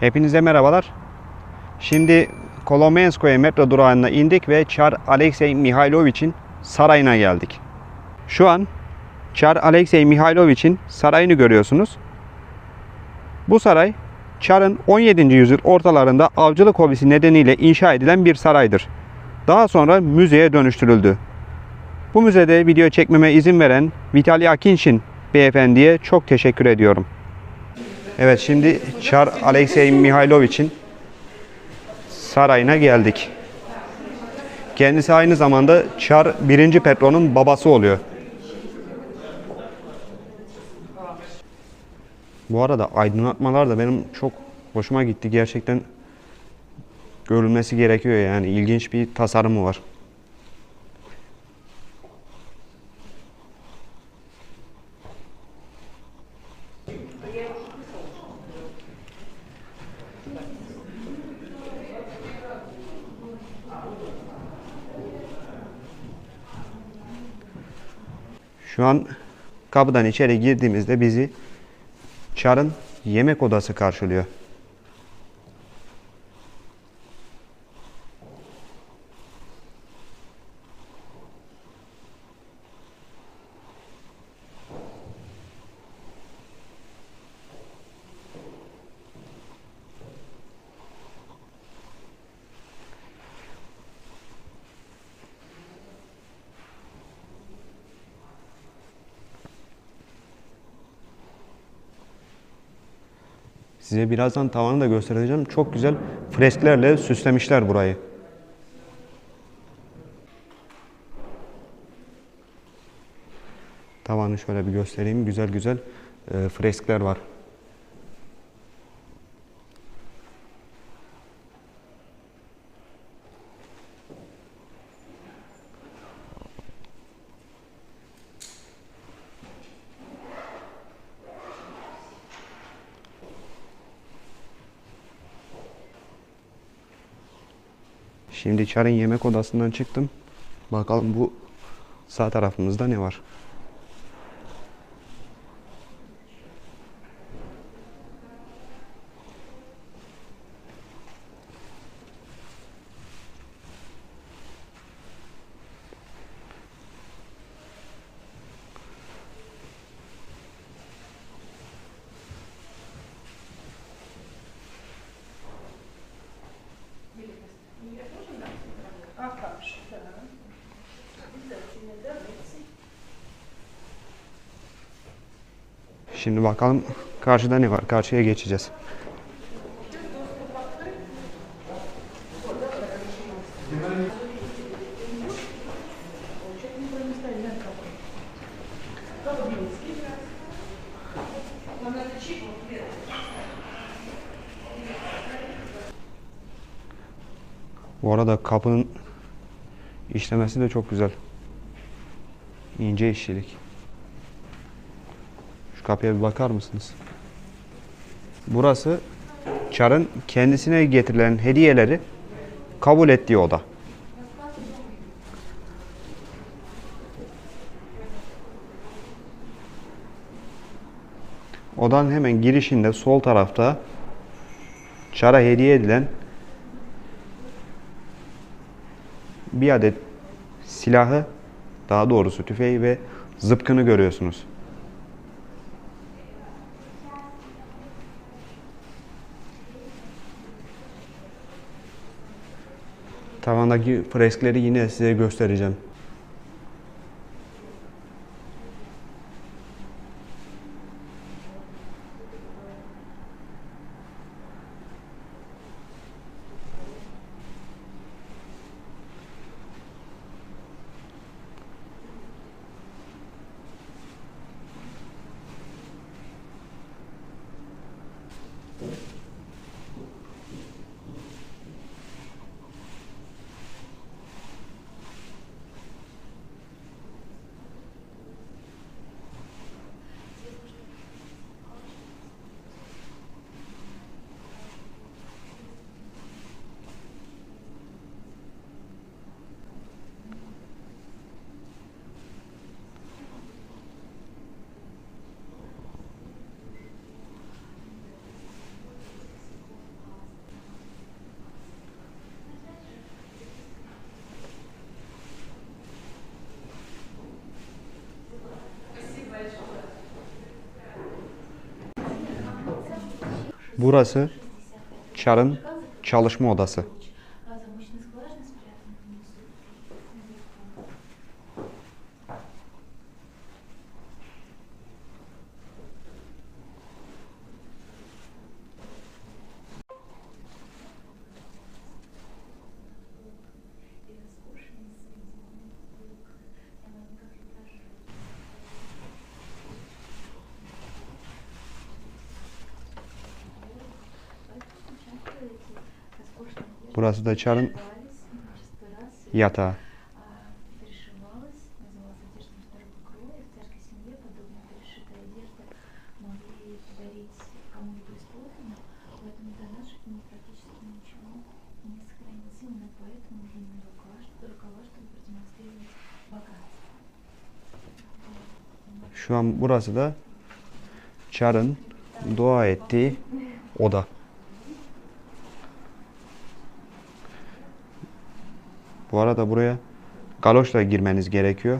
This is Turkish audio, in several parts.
Hepinize merhabalar. Şimdi Kolomenskoye metro durağına indik ve Çar Alexey Mihailovich'in sarayına geldik. Şu an Çar Alexey Mihailovich'in sarayını görüyorsunuz. Bu saray Çar'ın 17. yüzyıl ortalarında avcılık hobisi nedeniyle inşa edilen bir saraydır. Daha sonra müzeye dönüştürüldü. Bu müzede video çekmeme izin veren Vitali Akinshin beyefendiye çok teşekkür ediyorum. Evet, şimdi Çar Alexey Mihailovich'in sarayına geldik. Kendisi aynı zamanda Çar 1. Petro'nun babası oluyor. Bu arada aydınlatmalar da benim çok hoşuma gitti. Gerçekten görülmesi gerekiyor yani. İlginç bir tasarımı var. Şu an kapıdan içeri girdiğimizde bizi Çar'ın yemek odası karşılıyor. Size birazdan tavanı da göstereceğim. Çok güzel fresklerle süslemişler burayı. Tavanı şöyle bir göstereyim. Güzel güzel freskler var. Şimdi Çar'ın yemek odasından çıktım. Bakalım bu sağ tarafımızda ne var? Şimdi bakalım karşıda ne var? Karşıya geçeceğiz. Bu arada kapının işlemesi de çok güzel. İnce işçilik. Şu kapıya bir bakar mısınız? Burası Çar'ın kendisine getirilen hediyeleri kabul ettiği oda. Odanın hemen girişinde sol tarafta Çar'a hediye edilen bir adet silahı, daha doğrusu tüfeği ve zıpkını görüyorsunuz. Tavandaki freskleri yine size göstereceğim. Burası Çar'ın çalışma odası. Burası da Çar'ın yatağı. Şu an burası da Çar'ın dua ettiği oda. Bu arada buraya galoşla girmeniz gerekiyor.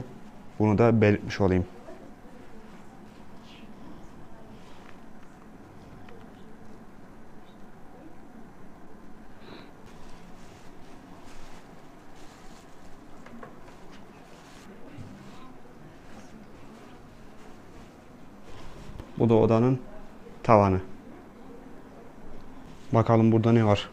Bunu da belirtmiş olayım. Bu da odanın tavanı. Bakalım burada ne var.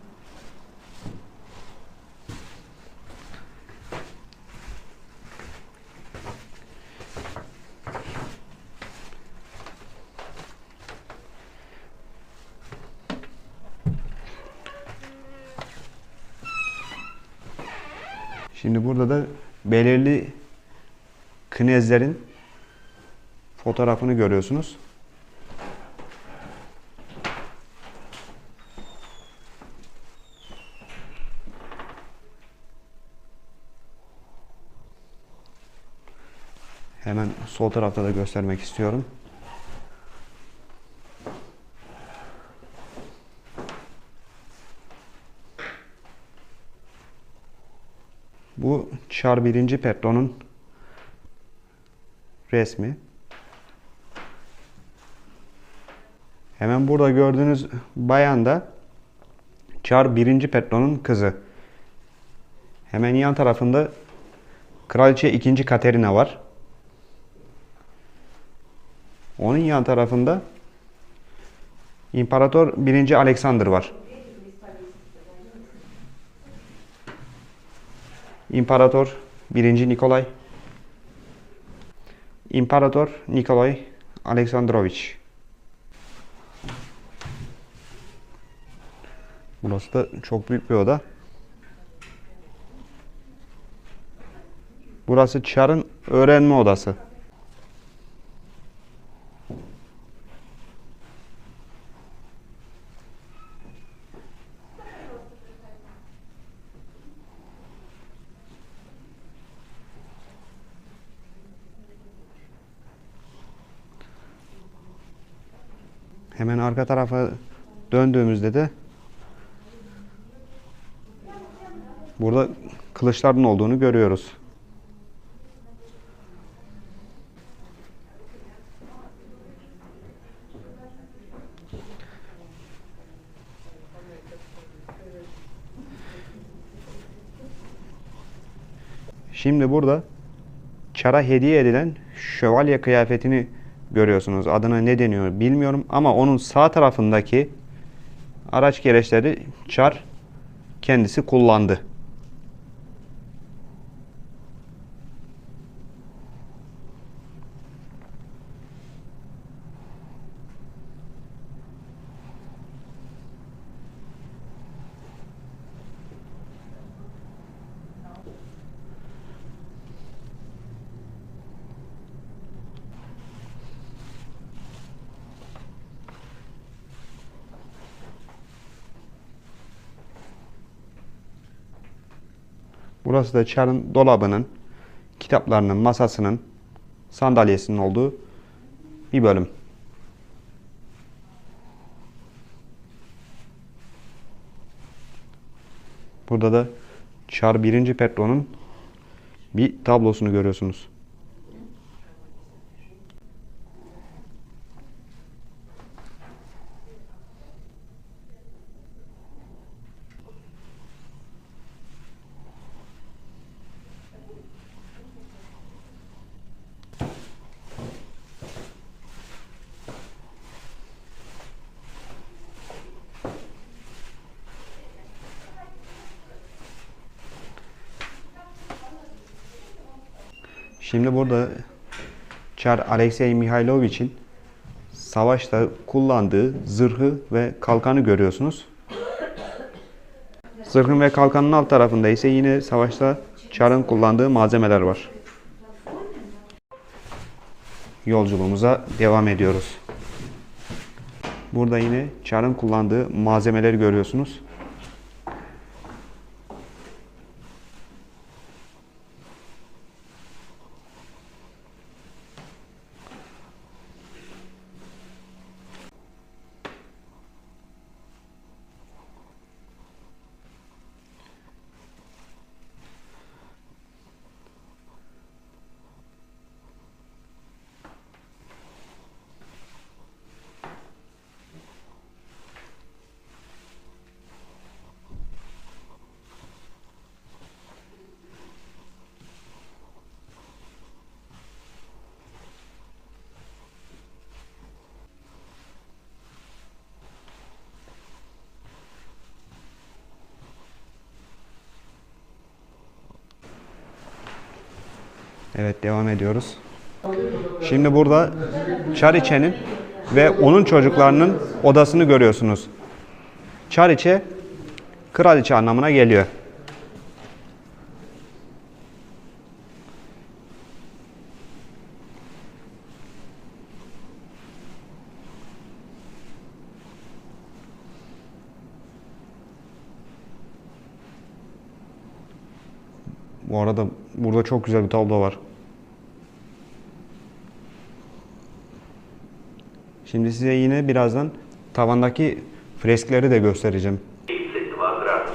Şimdi burada da belirli knezlerin fotoğrafını görüyorsunuz. Hemen sol tarafta da göstermek istiyorum. Bu Çar 1. Petro'nun resmi. Hemen burada gördüğünüz bayan da Çar 1. Petro'nun kızı. Hemen yan tarafında Kraliçe 2. Katerina var. Onun yan tarafında İmparator 1. Alexander var. İmparator 1. Nikolay. İmparator Nikolay Aleksandrovich. Burası da çok büyük bir oda. Burası Çar'ın öğrenme odası. Hemen arka tarafa döndüğümüzde de burada kılıçların olduğunu görüyoruz. Şimdi burada Çar'a hediye edilen şövalye kıyafetini görüyorsunuz. Adına ne deniyor bilmiyorum ama onun sağ tarafındaki araç gereçleri Çar kendisi kullandı. Burası da Çar'ın dolabının, kitaplarının, masasının, sandalyesinin olduğu bir bölüm. Burada da Çar 1. Petro'nun bir tablosunu görüyorsunuz. Şimdi burada Çar Alexey Mihailovich'in savaşta kullandığı zırhı ve kalkanı görüyorsunuz. Zırhın ve kalkanın alt tarafında ise yine savaşta Çar'ın kullandığı malzemeler var. Yolculuğumuza devam ediyoruz. Burada yine Çar'ın kullandığı malzemeleri görüyorsunuz. Evet, devam ediyoruz. Şimdi burada Çariçe'nin ve onun çocuklarının odasını görüyorsunuz. Çariçe, kraliçe anlamına geliyor. Bu arada burada çok güzel bir tablo var. Şimdi size yine birazdan tavandaki freskleri de göstereceğim.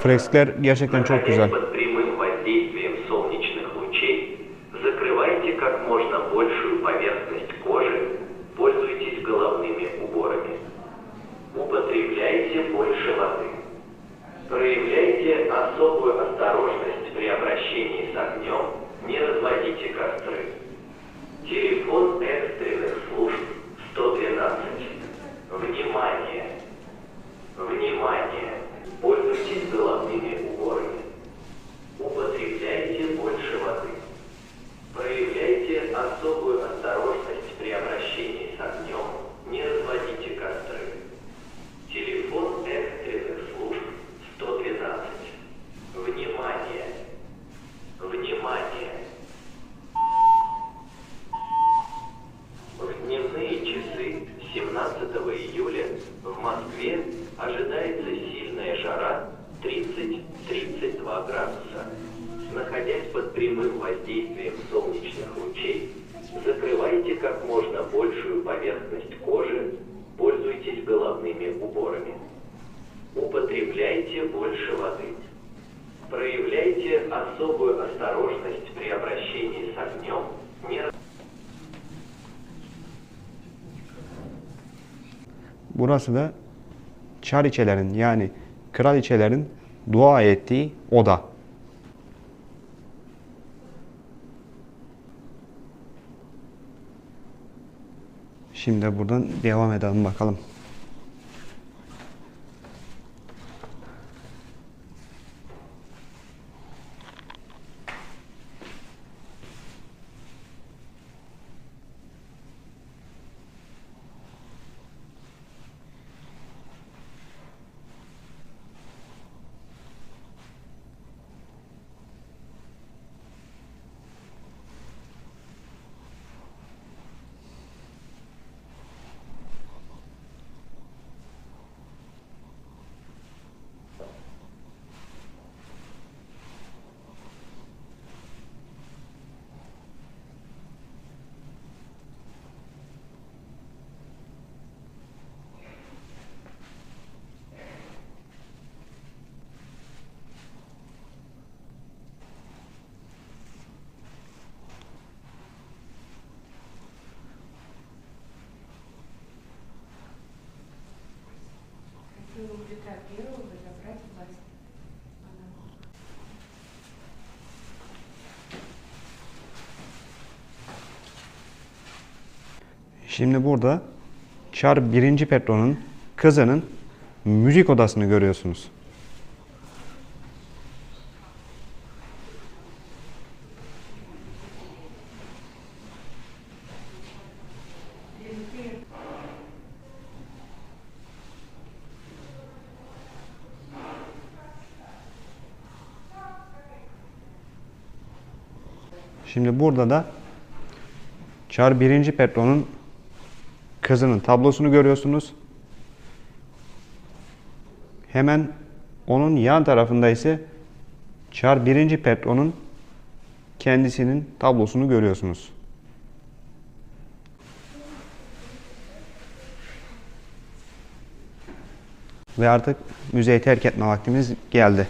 Freskler gerçekten çok güzel. Проявляйте особую осторожность при обращении с огнем, не разводите костры. Телефон экстренных служб 112. Внимание! Внимание! Пользуйтесь головными уборами. Употребляйте больше воды. Проявляйте особую осторожность при обращении с огнем, не разводите костры. Телефон экстренных служб 112. Внимание! Внимание! В дневные часы 17 июля в Москве ожидается сильная жара 30-32 градуса. Находясь под прямым воздействием солнечных лучей, закрывайте как можно большую поверхность кожи, пользуйтесь головными уборами. Употребляйте больше воды. Проявляйте особую осторожность при обращении с огнем. Burası da Çariçelerin yani kraliçelerin dua ettiği oda. Şimdi buradan devam edelim bakalım. Петра Первого забрать власть. Şimdi burada Çar 1. Petro'nun kızının müzik odasını görüyorsunuz. Şimdi burada da Çar 1. Petro'nun kızının tablosunu görüyorsunuz. Hemen onun yan tarafında ise Çar 1. Petro'nun kendisinin tablosunu görüyorsunuz. Ve artık müzeyi terk etme vaktimiz geldi.